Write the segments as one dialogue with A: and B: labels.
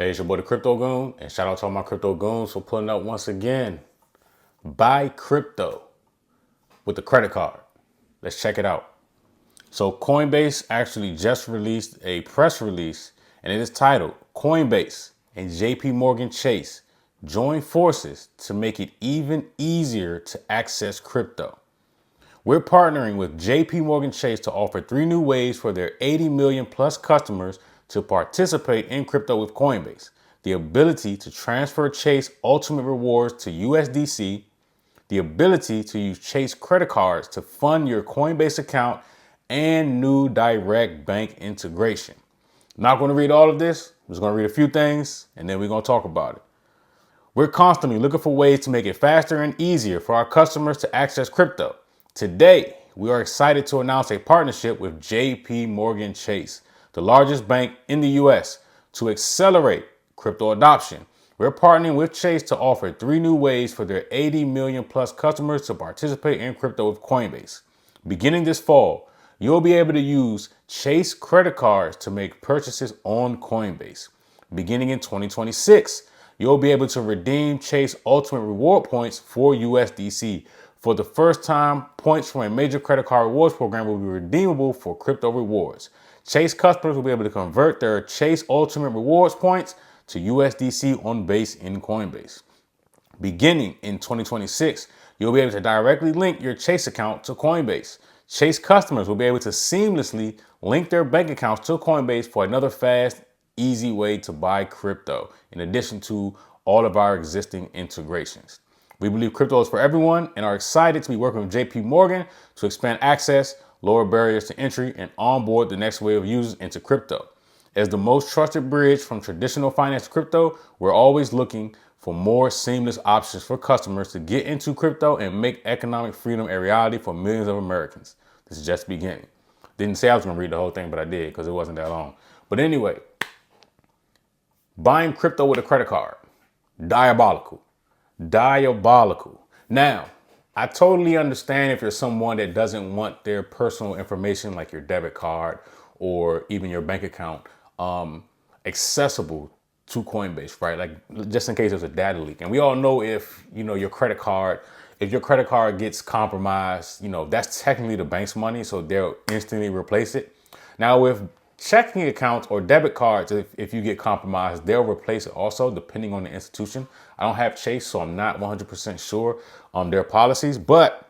A: Hey, it's your boy the Crypto Goon, and shout out to all my crypto goons for pulling up once again. Buy crypto with the credit card. Let's check it out. So Coinbase actually just released a press release, and it is titled Coinbase and JP Morgan Chase join forces to make it even easier to access crypto. We're partnering with JP Morgan Chase to offer 3 new ways for their 80 million plus customers to participate in crypto with Coinbase. The ability to transfer Chase Ultimate Rewards to USDC, the ability to use Chase credit cards to fund your Coinbase account, and new direct bank integration. I'm not going to read all of this. I'm just going to read a few things and then we're going to talk about it. We're constantly looking for ways to make it faster and easier for our customers to access crypto. Today, we are excited to announce a partnership with JP Morgan Chase, the largest bank in the US, to accelerate crypto adoption. We're partnering with Chase to offer 3 new ways for their 80 million plus customers to participate in crypto with Coinbase. Beginning this fall, you'll be able to use Chase credit cards to make purchases on Coinbase. Beginning in 2026, you'll be able to redeem Chase Ultimate Reward points for USDC. For the first time, points from a major credit card rewards program will be redeemable for crypto rewards. Chase customers will be able to convert their Chase Ultimate Rewards points to USDC on base in Coinbase. Beginning in 2026, you'll be able to directly link your Chase account to Coinbase. Chase customers will be able to seamlessly link their bank accounts to Coinbase for another fast, easy way to buy crypto, in addition to all of our existing integrations. We believe crypto is for everyone and are excited to be working with JP Morgan to expand access, lower barriers to entry, and onboard the next wave of users into crypto. As the most trusted bridge from traditional finance to crypto, we're always looking for more seamless options for customers to get into crypto and make economic freedom a reality for millions of Americans. This is just beginning. Didn't say I was going to read the whole thing, but I did because it wasn't that long. But anyway, buying crypto with a credit card. Diabolical. Diabolical. Now, I totally understand if you're someone that doesn't want their personal information like your debit card or even your bank account accessible to Coinbase, right? Like just in case there's a data leak. And we all know if your credit card gets compromised, that's technically the bank's money, so they'll instantly replace it. Now with checking accounts or debit cards, if you get compromised, they'll replace it also, depending on the institution. I don't have Chase, so I'm not 100% sure on their policies, but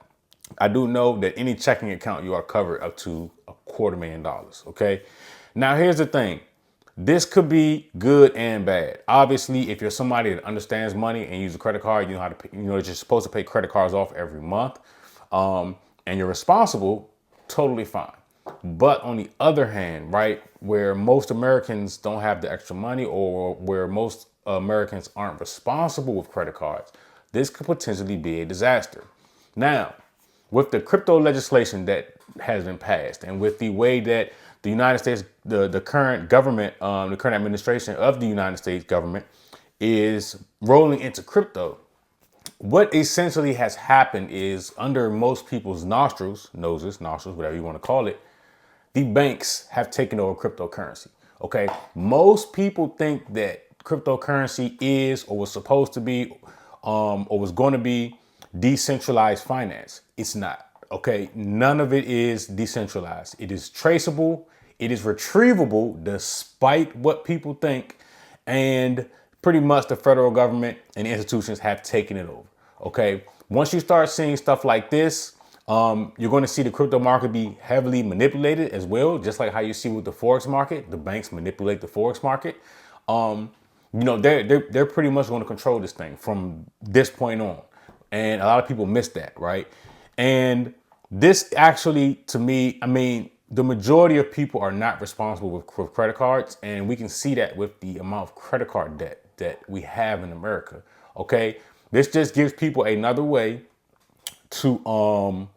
A: I do know that any checking account, you are covered up to $250,000. Okay. Now here's the thing. This could be good and bad. Obviously, if you're somebody that understands money and use a credit card, you know how to pay, you're supposed to pay credit cards off every month, and you're responsible, totally fine. But on the other hand, right, where most Americans don't have the extra money or where most Americans aren't responsible with credit cards, this could potentially be a disaster. Now, with the crypto legislation that has been passed and with the way that the United States, the current government, the current administration of the United States government is rolling into crypto, what essentially has happened is under most people's nostrils, whatever you want to call it, the banks have taken over cryptocurrency. Okay. Most people think that cryptocurrency is or was supposed to be or was going to be decentralized finance. It's not. Okay. None of it is decentralized. It is traceable. It is retrievable despite what people think. And pretty much the federal government and institutions have taken it over. Okay. Once you start seeing stuff like this, you're going to see the crypto market be heavily manipulated as well, just like how you see with the Forex market. The banks manipulate the Forex market. They're pretty much going to control this thing from this point on. And a lot of people miss that, right? And this actually, to me, I mean, the majority of people are not responsible with credit cards. And we can see that with the amount of credit card debt that we have in America. Okay. This just gives people another way to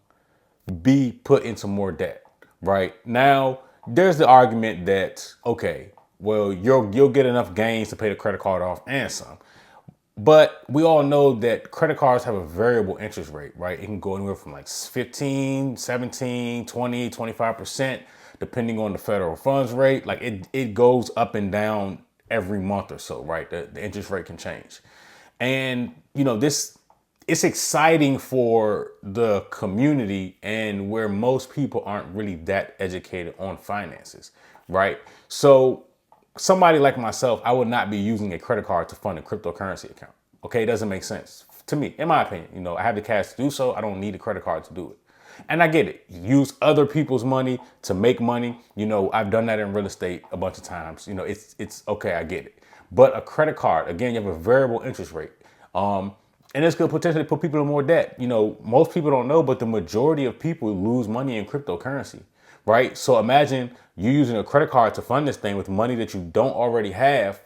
A: be put into more debt. Right now, there's the argument that, okay, well, you'll get enough gains to pay the credit card off and some. But we all know that credit cards have a variable interest rate, right? It can go anywhere from like 15, 17, 20, 25%, depending on the federal funds rate. Like it goes up and down every month or so, right? The interest rate can change. And, it's exciting for the community and where most people aren't really that educated on finances, right? So somebody like myself, I would not be using a credit card to fund a cryptocurrency account. Okay, it doesn't make sense to me, in my opinion. I have the cash to do so. I don't need a credit card to do it. And I get it. Use other people's money to make money. I've done that in real estate a bunch of times. It's okay. I get it. But a credit card, again, you have a variable interest rate. And this could potentially put people in more debt. Most people don't know, but the majority of people lose money in cryptocurrency, right? So imagine you using a credit card to fund this thing with money that you don't already have,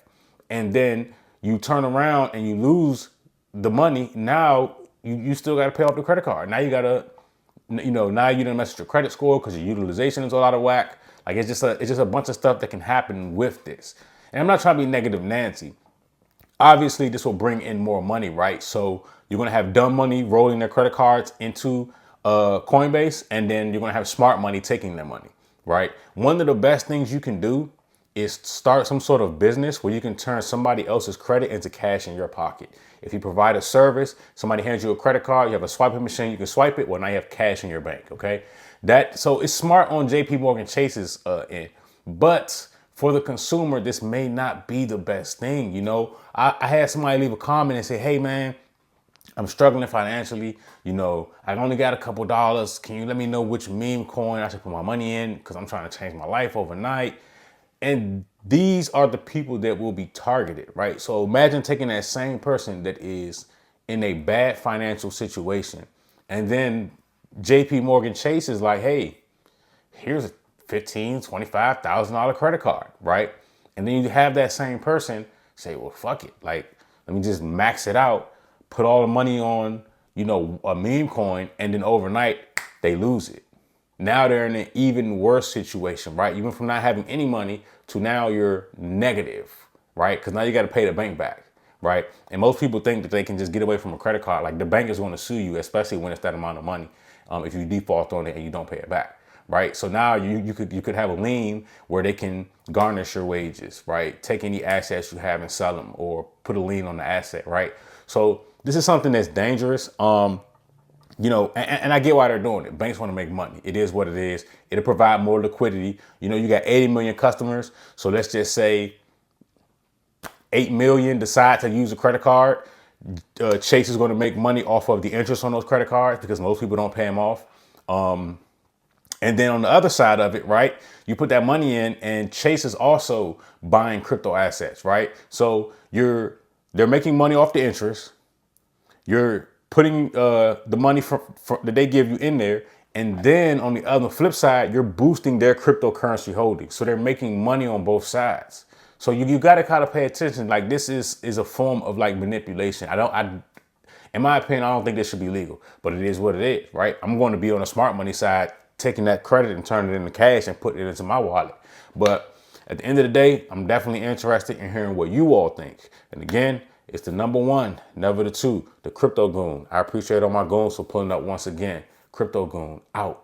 A: and then you turn around and you lose the money. Now you still got to pay off the credit card. Now you got to, now you didn't mess with your credit score because your utilization is all out of whack. Like it's just a bunch of stuff that can happen with this. And I'm not trying to be negative Nancy. Obviously, this will bring in more money, right? So you're going to have dumb money rolling their credit cards into Coinbase, and then you're going to have smart money taking their money, right? One of the best things you can do is start some sort of business where you can turn somebody else's credit into cash in your pocket. If you provide a service, somebody hands you a credit card, you have a swiping machine, you can swipe it. Well, now you have cash in your bank, okay? So it's smart on JP Morgan Chase's end. But for the consumer, this may not be the best thing. I had somebody leave a comment and say, hey man, I'm struggling financially. I only got a couple dollars. Can you let me know which meme coin I should put my money in? Because I'm trying to change my life overnight. And these are the people that will be targeted, right? So imagine taking that same person that is in a bad financial situation. And then JP Morgan Chase is like, hey, here's a $15,000, $25,000 credit card, right? And then you have that same person say, well, fuck it. Like, let me just max it out, put all the money on, a meme coin, and then overnight they lose it. Now they're in an even worse situation, right? Even from not having any money to now you're negative, right? Because now you got to pay the bank back, right? And most people think that they can just get away from a credit card. Like the bank is going to sue you, especially when it's that amount of money, if you default on it and you don't pay it back, right? So now you could have a lien where they can garnish your wages, right? Take any assets you have and sell them, or put a lien on the asset, right? So this is something that's dangerous. And I get why they're doing it. Banks want to make money. It is what it is. It'll provide more liquidity. You got 80 million customers. So let's just say 8 million decide to use a credit card. Chase is going to make money off of the interest on those credit cards because most people don't pay them off. And then on the other side of it, right, you put that money in, and Chase is also buying crypto assets, right? So they're making money off the interest. You're putting the money that they give you in there. And then on the other flip side, you're boosting their cryptocurrency holdings. So they're making money on both sides. So you got to kind of pay attention. Like this is a form of like manipulation. In my opinion, I don't think this should be legal, but it is what it is, right? I'm going to be on the smart money side, taking that credit and turning it into cash and putting it into my wallet. But at the end of the day, I'm definitely interested in hearing what you all think. And again, it's the number one, never the two, the Crypto Goon. I appreciate all my goons for pulling up once again. Crypto Goon out.